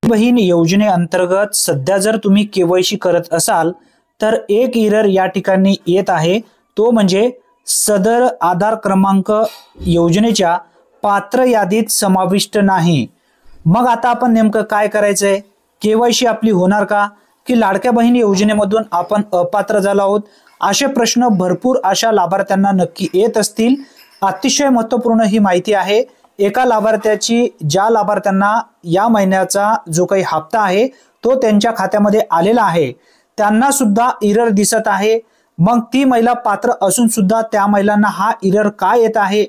बहीण योजनेअंतर्गत सध्या जर तुम्ही केवायसी करत असाल तर एक एरर या ठिकाणी येत आहे, तो म्हणजे सदर आधार क्रमांक योजनेच्या पात्र यादीत समाविष्ट नाही। मग आता आपण नेमकं काय करायचंय? केवायसी आपली होणार का की लाडक्या बहीण योजनेमधून आपण अपात्र झालो आहोत? असे प्रश्न भरपूर अशा लाभार्थ्यांना नक्की येत असतील। अतिशय महत्त्वपूर्ण ही माहिती आहे। एका लाभार्थ्याची, ज्या लाभार्थ्यांना या महिन्याचा जो काही हप्ता आहे तो त्यांच्या खात्यामध्ये आलेला आहे, त्यांना सुद्धा एरर दिसत आहे। मग ती महिला पात्र असून सुद्धा त्या महिलांना हा एरर का येत आहे,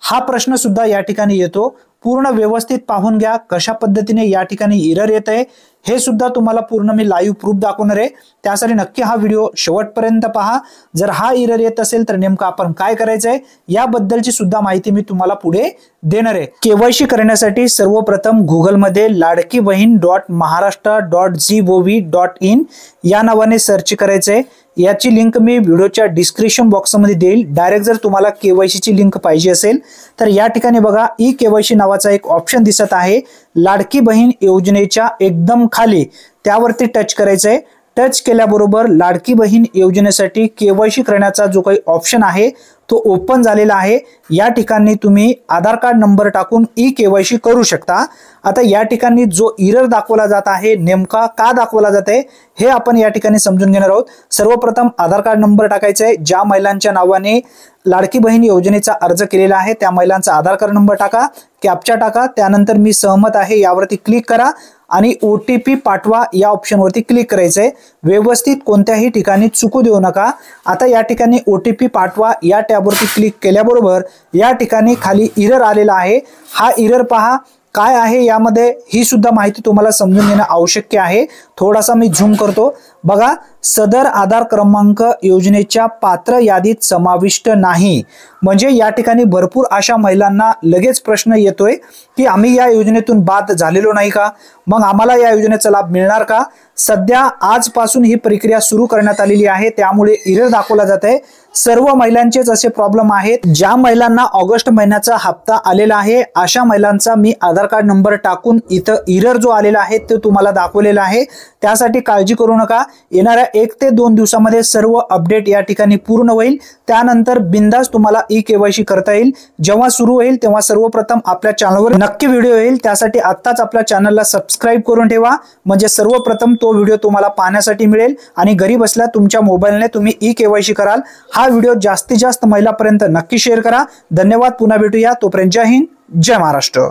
हा प्रश्न सुद्धा या ठिकाणी येतो। पूर्ण व्यवस्थित पाहून घ्या कशा पद्धतीने या ठिकाणी एरर येत आहे, हे सुद्धा तुम्हाला पूर्ण मी लाईव्ह प्रूफ दाखवणार आहे। त्यासाठी नक्की हा व्हिडिओ शेवटपर्यंत पहा। जर हा एरर येत असेल तर नेमकं आपण काय करायचंय याबद्दलची सुद्धा माहिती मी तुम्हाला पुढे देणार आहे। केवायसी करण्यासाठी सर्वप्रथम गुगल मध्ये ladkibaheen.maharashtra.gov.in या नावाने सर्च करायचंय। याची लिंक मी व्हिडिओच्या डिस्क्रिप्शन बॉक्स मध्ये देईल। डायरेक्ट जर तुम्हाला केवायसी ची लिंक पाहिजे असेल तर या ठिकाणी बघा ई केवायसी नावाचा एक ऑप्शन दिसत आहे लाडकी बहीण योजनेच्या एकदम खाली, त्यावरती टच करायचंय। टच केल्याबरोबर लाडकी बहीण योजनेसाठी केवायसी करण्याचा जो काही ऑप्शन आहे तो ओपन झालेला आहे। या ठिकाणी तुम्ही आधार कार्ड नंबर टाकून ई केवायसी करू शकता। आता या ठिकाणी जो एरर दाखवला जात आहे नेमका का दाखवला जात आहे हे आपण या ठिकाणी समजून घेणार आहोत। सर्वप्रथम आधार कार्ड नंबर टाकायचा आहे। ज्या महिलांच्या नावाने लाडकी बहीण योजनेचा अर्ज केलेला आहे त्या महिलांचा आधार कार्ड नंबर टाका, कॅप्चा टाका, त्यानंतर मी सहमत आहे यावरती क्लिक करा आणि OTP पाठवा या ऑप्शन वरती क्लिक करायचंय। व्यवस्थित कोणत्याही ठिकाणी चुकू देऊ नका। आता या ठिकाणी OTP पाठवा या टॅबवरती क्लिक केल्याबरोबर या ठिकाणी खाली एरर आलेला आहे। हा एरर पहा काय आहे यामध्ये, ही सुद्धा माहिती तुम्हाला समजून घेणं आवश्यक आहे। थोडासा मी झूम करतो, बघा सदर आधार क्रमांक योजनेच्या पात्र यादीत समाविष्ट नाही। म्हणजे या ठिकाणी भरपूर अशा महिलांना लगेच प्रश्न येतोय की आम्ही या योजनेतून बाद झालेलो नाही का, मग आम्हाला या योजनेचा लाभ मिळणार का? सध्या आजपासून ही प्रक्रिया सुरू करण्यात आलेली आहे, त्यामुळे एरर दाखवला जात आहे। सर्व महिलांचेच असे प्रॉब्लेम आहेत। ज्या महिलांना ऑगस्ट महिन्याचा हप्ता आलेला आहे अशा महिलांचा मी आधार कार्ड नंबर टाकून इथं एरर जो आलेला आहे ते तुम्हाला दाखवलेला आहे। त्यासाठी काळजी करू नका, येणाऱ्या 1 ते 2 दिवसामध्ये सर्व अपडेट या ठिकाणी पूर्ण होईल। त्यानंतर बिंदास तुम्हाला ई केवायसी करता येईल। जेव्हा सुरू होईल तेव्हा सर्वप्रथम आपल्या चॅनलवर नक्की व्हिडिओ येईल। त्यासाठी आत्ताच आपल्या चॅनलला सबस्क्राइब करून ठेवा, म्हणजे सर्वप्रथम तो व्हिडिओ तुम्हाला पाहण्यासाठी मिळेल आणि घरी बसल्या तुमच्या मोबाईलने तुम्ही ई केवायसी कराल। हा व्हिडिओ जास्तीत जास्त महिलांपर्यंत नक्की शेअर करा। धन्यवाद, पुन्हा भेटूया, तोपर्यंत जय हिंद, जय महाराष्ट्र।